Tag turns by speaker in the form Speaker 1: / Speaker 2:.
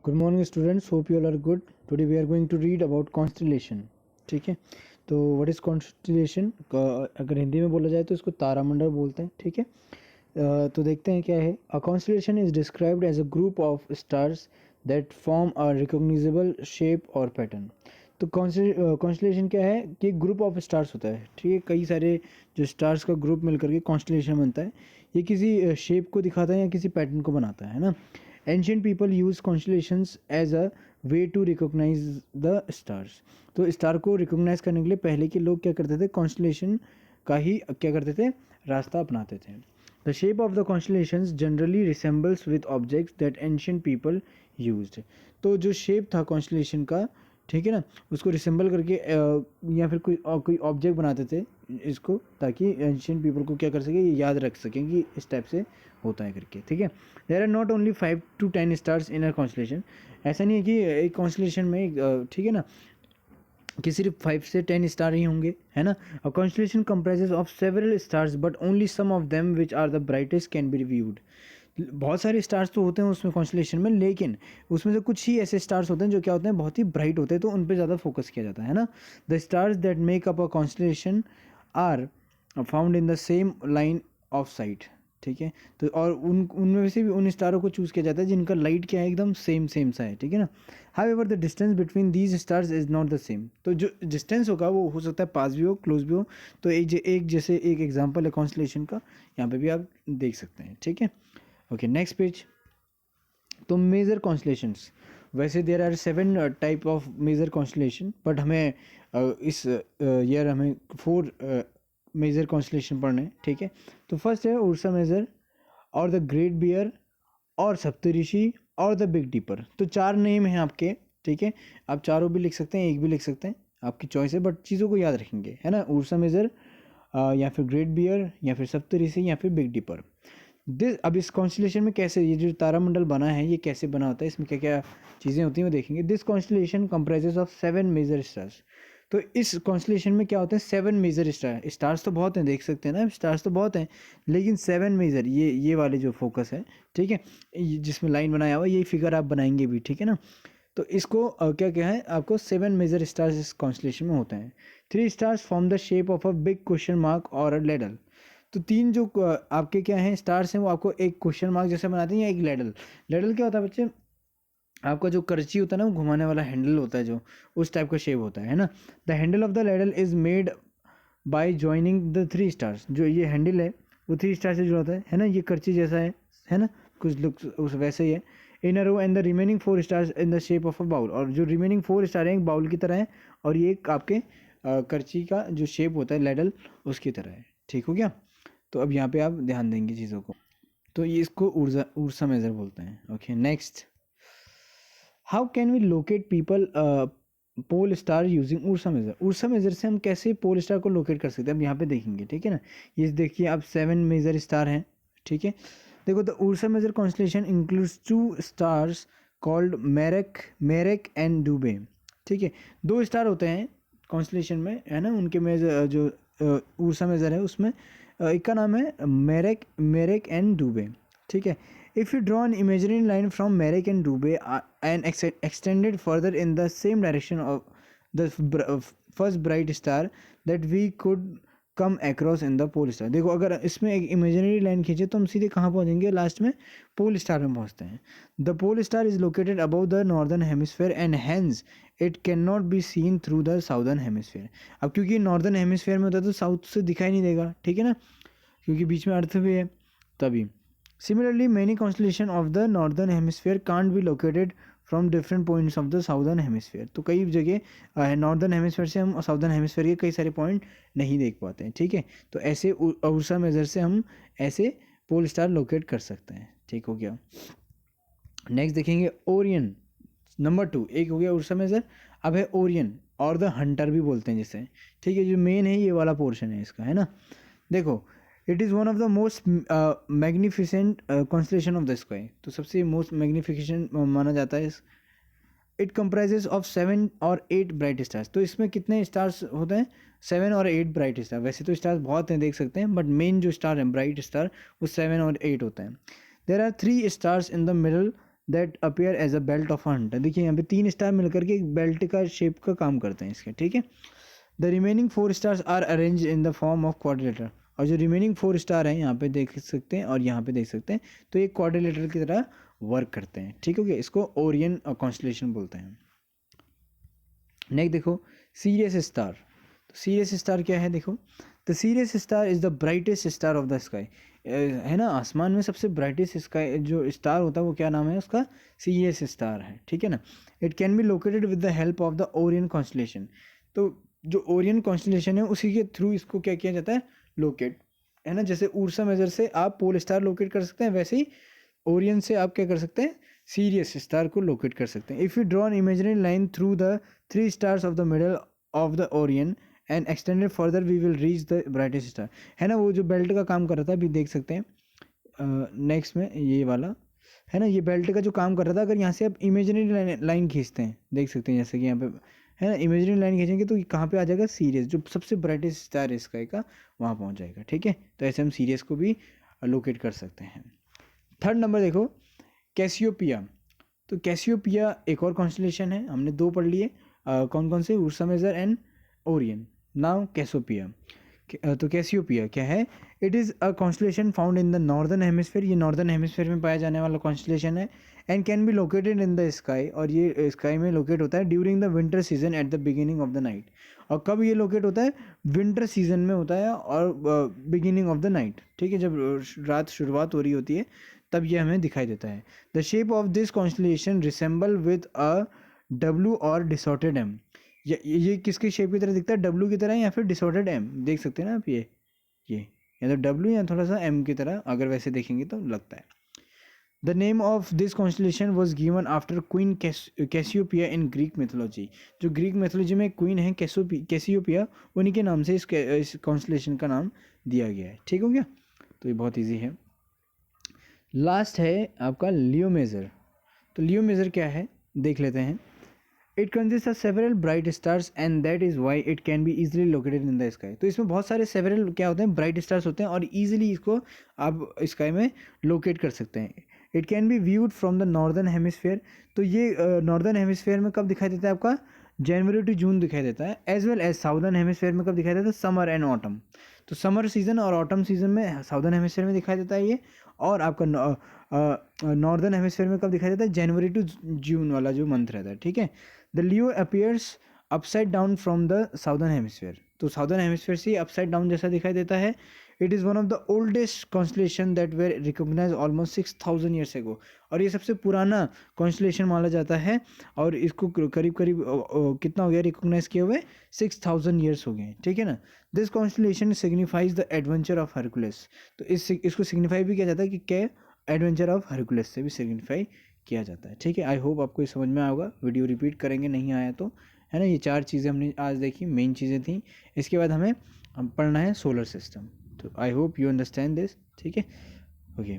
Speaker 1: Good morning students, hope you all are good. Today we are going to read about constellation. ठीक है, तो what is constellation? अगर हिंदी में बोला जाए तो इसको तारामंडल बोलते हैं. ठीक है, तो देखते हैं क्या है. A constellation is described as a group of stars that form a recognisable shape और पैटर्न. तो कॉन्स्टलेशन क्या है कि ग्रुप ऑफ स्टार्स होता है. ठीक है, कई सारे जो स्टार्स का ग्रुप मिलकर के कॉन्स्टलेशन बनता है. ये किसी शेप को दिखाता है या किसी पैटर्न को बनाता है ना. Ancient people use constellations as a way to recognise the stars. तो स्टार को रिकॉग्नाइज करने के लिए पहले के लोग क्या करते थे, कॉन्स्टलेशन का ही क्या करते थे, रास्ता अपनाते थे. The shape of the constellations generally resembles with objects that ancient people used. तो जो शेप था कॉन्स्टलेशन का, ठीक है ना, उसको रिसेंबल करके या फिर कोई ऑब्जेक्ट बनाते थे इसको, ताकि एंशियंट पीपल को क्या कर सके, ये याद रख सकें कि इस टाइप से होता है करके. ठीक है, there are not only 5 to 10 stars in a constellation. ऐसा नहीं है कि एक कॉन्स्टलेशन में ठीक है ना कि सिर्फ 5 से 10 स्टार ही होंगे, है ना. A constellation comprises of several stars but only some of them which are the brightest can be reviewed. बहुत सारे स्टार्स तो होते हैं उसमें कॉन्स्टलेशन में, लेकिन उसमें से कुछ ही ऐसे स्टार्स होते हैं जो क्या होते हैं, बहुत ही ब्राइट होते हैं, तो उन पर ज़्यादा फोकस किया जाता है ना. The stars that make up a constellation are found in the same line of sight. ठीक है, तो और उनमें से भी उन स्टारों को चूज़ किया जाता है जिनका लाइट क्या है, एकदम सेम सा है. ठीक है ना. However the distance between these stars is not the same. तो जो डिस्टेंस होगा वो हो सकता है पास भी हो, क्लोज भी हो. तो एक जैसे एक एग्जांपल है कॉन्स्टलेशन का, यहाँ पे भी आप देख सकते हैं. ठीक है, ओके, नेक्स्ट पेज. तो मेजर कॉन्स्टलेशंस, वैसे there are 7 type of major constellation, but हमें इस ईयर हमें 4 मेजर कॉन्स्टलेशन पढ़ने हैं. ठीक है, तो फर्स्ट है उर्सा मेजर और द ग्रेट बियर और सप्तऋषि और द बिग डीपर. तो 4 नेम हैं आपके. ठीक है, आप चारों भी लिख सकते हैं, एक भी लिख सकते हैं, आपकी चॉइस है, बट चीज़ों को याद रखेंगे, है ना. उर्सा मेजर या फिर ग्रेट बियर या फिर सप्तऋषि या फिर बिग डीपर. अब इस कॉन्स्टलेशन में कैसे ये जो तारामंडल बना है ये कैसे बना होता है, इसमें क्या क्या चीज़ें होती हैं वो देखेंगे. This constellation comprises of 7 major stars. तो इस कॉन्स्टलेशन में क्या होता है, 7 मेजर स्टार्स तो बहुत हैं, देख सकते हैं ना, स्टार्स तो बहुत हैं, लेकिन 7 मेजर, ये वाले जो फोकस है. ठीक है, जिसमें लाइन बनाया हुआ यही फिगर आप बनाएंगे भी. ठीक है ना. तो इसको क्या क्या है, आपको 7 मेजर स्टार्स इस कॉन्स्टलेशन में होते हैं. 3 stars form the shape of a big question mark और अ लेडल. तो 3 जो आपके क्या हैं स्टार्स हैं वो आपको एक क्वेश्चन मार्क जैसे बनाते हैं या एक लेडल. लेडल क्या होता है बच्चे, आपका जो करची होता है ना, वो घुमाने वाला हैंडल होता है, जो उस टाइप का शेप होता है ना. The handle of the ladle is made by joining the 3 stars. जो ये हैंडल है वो 3 स्टार से जुड़ा होता है ना. ये करची जैसा है ना, कुछ लुक उस वैसे ही है. In a row and the remaining 4 stars in the shape of a bowl. और जो रिमेनिंग 4 स्टार हैं एक बाउल की तरह है, और ये एक आपके करची का जो शेप होता है लेडल उसकी तरह है. ठीक हो गया. तो अब यहाँ पे आप ध्यान देंगे चीज़ों को. तो ये इसको उर्सा मेजर बोलते हैं. Okay, next. How can we locate people pole star using Ursa Major. Ursa Major से हम कैसे पोल स्टार को लोकेट कर सकते हैं, अब यहाँ पे देखेंगे. ठीक है ना, ये देखिए आप 7 मेजर स्टार हैं. ठीक है, देखो the Ursa Major constellation includes 2 stars called Merak and Dubhe. ठीक है, 2 स्टार होते हैं कॉन्स्टलेशन में, है ना, उनके मेजर जो उर्सा मेजर है उसमें एक का नाम है मेरेक एंड डूबे. ठीक है, if you draw an imaginary line from Merrick and Dubé and extended further in the same direction of the first bright star that we could come across in the pole star. देखो अगर इसमें एक imaginary line खींचे तो हम सीधे कहाँ पहुँचेंगे, लास्ट में पोल स्टार में पहुँचते हैं. The pole star is located above the northern hemisphere and hence it can not be seen through the southern hemisphere. अब क्योंकि नॉर्दर्न हेमिस्फेयर में होता है तो साउथ से दिखाई नहीं देगा. ठीक है ना, क्योंकि बीच में अर्थ भी है तभी. Similarly, many constellations of the northern hemisphere can't be located from different points of the southern hemisphere. तो कई जगह नॉर्दर्न हेमिस्फेयर से हम साउदर्न हेमिस्फेयर के कई सारे पॉइंट नहीं देख पाते हैं. ठीक है, तो ऐसे उर्सा मेजर से हम ऐसे पोल स्टार लोकेट कर सकते हैं. ठीक हो गया. नेक्स्ट देखेंगे ओरियन. नंबर 2, एक हो गया उर्सा मेजर. अब है ओरियन और द हंटर भी बोलते हैं जिसे. ठीक है, जो मेन है ये वाला पोर्शन है इसका, है ना. देखो, it is one of the most magnificent constellation of the sky. तो सबसे मोस्ट मैग्निफिकेशन माना जाता है. इट कंप्राइजेस ऑफ 7 और 8 ब्राइट स्टार्स. तो इसमें कितने स्टार्स होते हैं, 7 और 8 ब्राइट स्टार. वैसे तो स्टार्स बहुत हैं, देख सकते हैं, बट मेन जो स्टार हैं ब्राइट स्टार वो 7 और 8 होते हैं. There are 3 stars in the middle that appear as a belt of hunt. देखिए यहाँ पे 3 स्टार मिलकर के एक बेल्ट का शेप का काम करते हैं इसके, ठीक है। The remaining 4 stars are arrange in the form of quadrilateral. और जो रिमेनिंग 4 स्टार हैं यहाँ पे देख सकते हैं और यहाँ पे देख सकते हैं, तो ये क्वाड्रिलेटर की तरह वर्क करते हैं, ठीक हो गया। इसको ओरियन कॉन्स्टलेशन बोलते हैं। नेक्स्ट देखो सीरियस स्टार। तो सीरियस स्टार क्या है, देखो the serious star is the brightest star of the sky. है ना, आसमान में सबसे ब्राइटेस्ट स्काई जो स्टार होता है वो क्या नाम है उसका, सीरियस स्टार है, ठीक है ना। It can be located with the help of the Orion constellation. तो जो ओरियन कॉन्स्टलेशन है उसी के थ्रू इसको क्या किया जाता है, लोकेट, है ना। जैसे उर्सा मेजर से आप पोल स्टार लोकेट कर सकते हैं, वैसे ही ओरियन से आप क्या कर सकते हैं, सीरियस स्टार को लोकेट कर सकते हैं। If you draw an imaginary line through the 3 stars of the middle of the Orion and extended further we will reach the brightest star. है ना, वो जो बेल्ट का काम कर रहा था, अभी देख सकते हैं नेक्स्ट में ये वाला, है ना, ये बेल्ट का जो काम कर रहा था, अगर यहाँ से आप इमेजिनरी लाइन खींचते हैं, देख सकते हैं जैसे कि यहाँ पे, है ना, इमेजिनरी लाइन खींचेंगे तो कहाँ पे आ जाएगा, सीरियस, जो सबसे ब्राइटेस्ट स्टार है स्काई का, वहाँ पहुँच जाएगा, ठीक है। तो ऐसे हम सीरियस को भी लोकेट कर सकते हैं। थर्ड नंबर देखो कैसियोपिया। तो कैसियोपिया एक और कॉन्स्टलेशन है, हमने 2 पढ़ लिए, कौन कौन से, Ursa Major and Orion. Now Cassiopeia. तो कैसियोपिया क्या है, it is a constellation found in the northern hemisphere. ये नॉर्दर्न हेमिस्फीयर में पाया जाने वाला कॉन्स्टलेशन है। And can be located in the sky, और ये स्काई में लोकेट होता है during the winter season at the beginning of the night. और कब ये लोकेट होता है, विंटर सीजन में होता है और बिगिनिंग ऑफ द नाइट, ठीक है, जब रात शुरुआत हो रही होती है तब ये हमें दिखाई देता है। The shape of this constellation resemble with a W और डिसऑर्टेड एम। ये किसके शेप की तरह दिखता है, डब्ल्यू की तरह या फिर डिसऑर्डेड एम, देख सकते हैं ना आप, ये या तो डब्ल्यू या थोड़ा सा एम की तरह, अगर वैसे देखेंगे तो लगता है। The name of this constellation was given after queen Cassiopeia in Greek mythology. जो ग्रीक मिथोलॉजी में क्वीन है कैसियोपिया, उन्हीं के नाम से इस कॉन्स्टलेशन का नाम दिया गया है, ठीक हो गया। तो ये बहुत ईजी है। लास्ट है आपका लियो मेजर। तो लियो मेजर क्या है, देख लेते हैं। It consist of several bright stars and that is why it can be easily located in the sky. तो इसमें बहुत सारे सेवरल क्या होते हैं, ब्राइट स्टार्स होते हैं और ईजिली इसको आप स्काई में लोकेट कर सकते हैं। It can be viewed from the northern hemisphere. तो ये नॉर्दर्न हेमिस्फेयर में कब दिखाई देता है आपका, जनवरी टू जून दिखाई देता है। As well as southern hemisphere में कब दिखाई देता है, समर एंड ऑटम। तो समर सीजन और ऑटम सीजन में साउदर्न हेमिस्फेयर में दिखाई देता है ये। और आपका नॉर्दर्न हेमिस्फेयर में कब दिखाई देता है, जनवरी टू जून वाला जो मंथ रहता है, ठीक है। The Leo appears upside down from the southern hemisphere. तो साउदर्न हेमिस्फेयर से अपसाइड डाउन जैसा दिखाई देता है। It is one of the oldest constellation that were recognise almost 6000 years ago. और ये सबसे पुराना कॉन्स्टलेशन माना जाता है और इसको करीब करीब कितना हो गया रिकोगनाइज किए हुए, 6000 ईयर्स हो गए, ठीक है ना। This constellation signifies the adventure of Hercules. तो इसको सिग्निफाई भी किया जाता है कि क्या, एडवेंचर ऑफ हरकुलस से भी सिग्निफाई किया जाता है, ठीक है। आई होप आपको ये समझ में आएगा, वीडियो रिपीट करेंगे नहीं आया तो, है ना। ये 4 चीज़ें हमने आज देखी, मेन चीज़ें थी। इसके बाद हमें पढ़ना है सोलर सिस्टम। तो I hope you understand this, ठीक है, ओके।